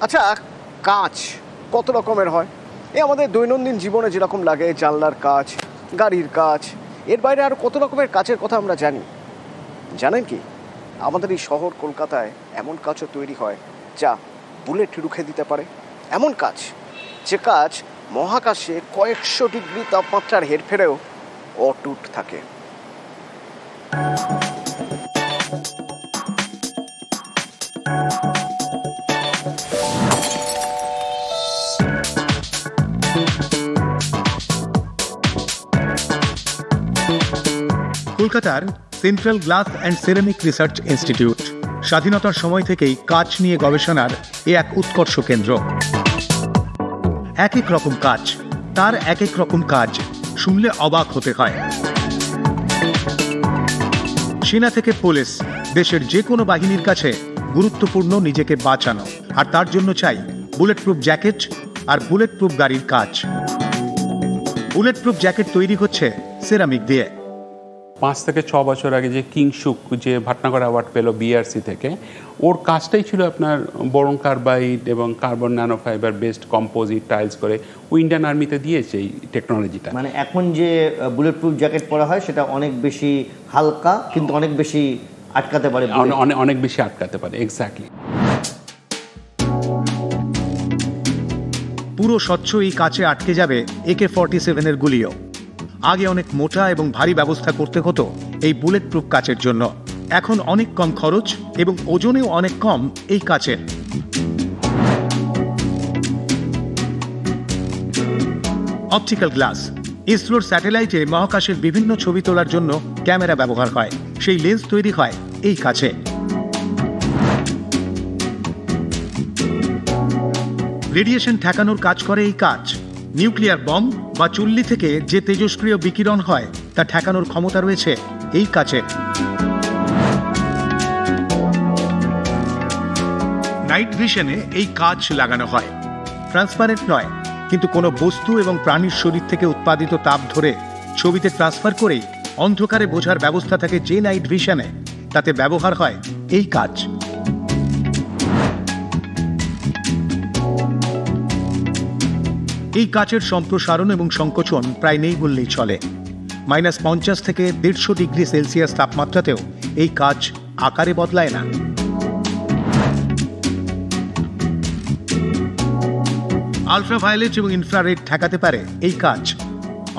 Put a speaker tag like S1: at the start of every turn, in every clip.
S1: আচ্ছা, কাঁচ কত রকমের হয়? আমাদের দৈনন্দিন জীবনে যেরকম লাগে, জানলার কাঁচ, গাড়ির কাঁচ, এর বাইরে আরও কত রকমের কাঁচের কথা আমরা জানি। জানেন কি, আমাদের এই শহর কলকাতায় এমন কাঁচও তৈরি হয় যা বুলেট রুখে দিতে পারে। এমন কাঁচ, যে কাঁচ মহাকাশে কয়েকশো ডিগ্রি তাপমাত্রার হেরফেরেও অটুট থাকে।
S2: কলকাতার central glass and ceramic research institute স্বাধীনতার সময় থেকেই কাঁচ নিয়ে গবেষণার এক উৎকর্ষ কেন্দ্র। এক এক রকম কাঁচ, তার এক এক রকম কাজ, শুনলে অবাক হতে হয়। সেনা থেকে পুলিশ, দেশের যে কোনো বাহিনীর কাছে গুরুত্বপূর্ণ নিজেকে বাঁচানো, আর তার জন্য চাই বুলেট প্রুফ জ্যাকেট আর বুলেট প্রুফ গাড়ির কাঁচ। বুলেট প্রুফ জ্যাকেট তৈরি হচ্ছে সিরামিক দিয়ে।
S3: 5 থেকে 6 বছর আগে যে কিংশুক যে ভাটনাগর অ্যাওয়ার্ড পেল বিআরসি থেকে, ওর কাজটাই ছিল আপনার বোরন কার্বাইড এবং carbon nano fibre based composite tiles করে ও ইন্ডিয়ান আর্মিতে দিয়েছে এই টেকনোলজিটা।
S4: মানে এখন যে বুলেট প্রুফ জ্যাকেট পরা হয় সেটা অনেক বেশি হালকা, কিন্তু অনেক বেশি আটকাতে পারে,
S3: অনেক বেশি আটকাতে পারে। এক্স্যাক্টলি।
S2: পুরো স্বচ্ছ এই কাঁচে আটকে যাবে AK-47 এর গুলিও। আগে অনেক মোটা এবং ভারী ব্যবস্থা করতে হতো এই বুলেট প্রুফ কাঁচের জন্য। এখন অনেক কম খরচ এবং ওজনেও অনেক কম এই কাঁচের। Optical glass. ইসরোর স্যাটেলাইটে মহাকাশের বিভিন্ন ছবি তোলার জন্য ক্যামেরা ব্যবহার হয়, সেই লেন্স তৈরি হয় এই কাঁচে। রেডিয়েশন ঠেকানোর কাজ করে এই কাঁচ। নিউক্লিয়ার বম্ব বা চুল্লি থেকে যে তেজস্ক্রিয় বিকিরণ হয় তা ঠেকানোর ক্ষমতা রয়েছে এই কাঁচের। নাইট ভিশনে এই কাঁচ লাগানো হয়। ট্রান্সপারেন্ট নয়, কিন্তু কোনো বস্তু এবং প্রাণীর শরীর থেকে উৎপাদিত তাপ ধরে ছবিতে ট্রান্সফার করেই অন্ধকারে বোঝার ব্যবস্থা থাকে যে নাইট ভিশনে, তাতে ব্যবহার হয় এই কাঁচ। এই কাঁচের সম্প্রসারণ এবং সংকোচন প্রায় নেই বললেই চলে। -50 থেকে 150 ডিগ্রি সেলসিয়াস তাপমাত্রাতেও এই কাঁচ আকারে বদলায় না। আলট্রাভায়োলেট এবং ইনফ্রারেড ঠেকাতে পারে এই কাঁচ।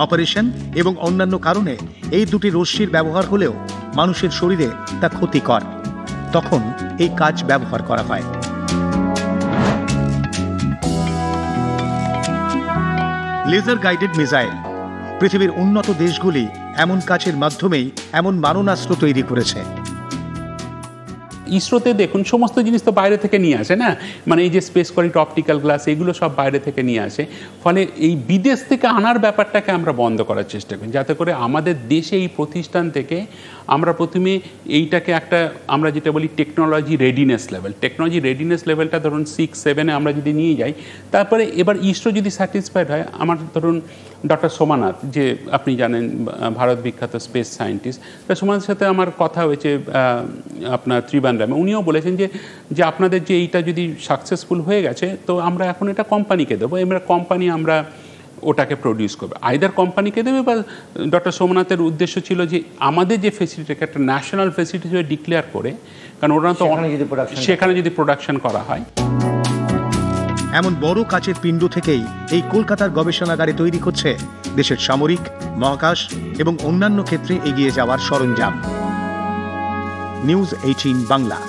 S2: অপারেশন এবং অন্যান্য কারণে এই দুটি রশ্মির ব্যবহার হলেও মানুষের শরীরে তা ক্ষতিকর, তখন এই কাঁচ ব্যবহার করা হয়। Laser guided missile. পৃথিবীর উন্নত দেশগুলি এমন কাঁচের মাধ্যমেই এমন মারণাস্ত্র তৈরি করেছে।
S3: ইসরোতে দেখুন সমস্ত জিনিস তো বাইরে থেকে নিয়ে আসে না, মানে এই যে স্পেস কোয়ালিটি অপটিক্যাল গ্লাস এগুলো সব বাইরে থেকে নিয়ে আসে। ফলে এই বিদেশ থেকে আনার ব্যাপারটাকে আমরা বন্ধ করার চেষ্টা করি, যাতে করে আমাদের দেশে এই প্রতিষ্ঠান থেকে আমরা প্রথমে এইটাকে একটা আমরা যেটা বলি technology readiness level, technology readiness লেভেলটা ধরুন 6-7-এ আমরা যদি নিয়ে যাই, তারপরে এবার ইসরো যদি স্যাটিসফাইড হয়, আমার ধরুন ডক্টর সোমানাথ, যে আপনি জানেন ভারত বিখ্যাত স্পেস সায়েন্টিস্ট, সোমানাথের সাথে আমার কথা হয়েছে আপনার ত্রিবান্দ্রামে। উনিও বলেছেন যে আপনাদের যে এইটা যদি সাকসেসফুল হয়ে গেছে, তো আমরা এখন এটা কোম্পানিকে দেবো, এবার কোম্পানি আমরা ওটাকে প্রডিউস করবে, আইদার কোম্পানিকে দেবে বা ডক্টর সোমনাথের উদ্দেশ্য ছিল যে আমাদের যে ফেসিলিটিকে একটা ন্যাশনাল ফেসিলিটি হিসেবে ডিক্লেয়ার করে, কারণ ওরা তো সেখানে যদি প্রোডাকশন করা হয়।
S2: এমন বড় কাচের পিণ্ড থেকেই এই কলকাতার গবেষণাগারে তৈরি করছে দেশের সামরিক, মহাকাশ এবং অন্যান্য ক্ষেত্রে এগিয়ে যাওয়ার সরঞ্জাম। নিউজ 18 বাংলা।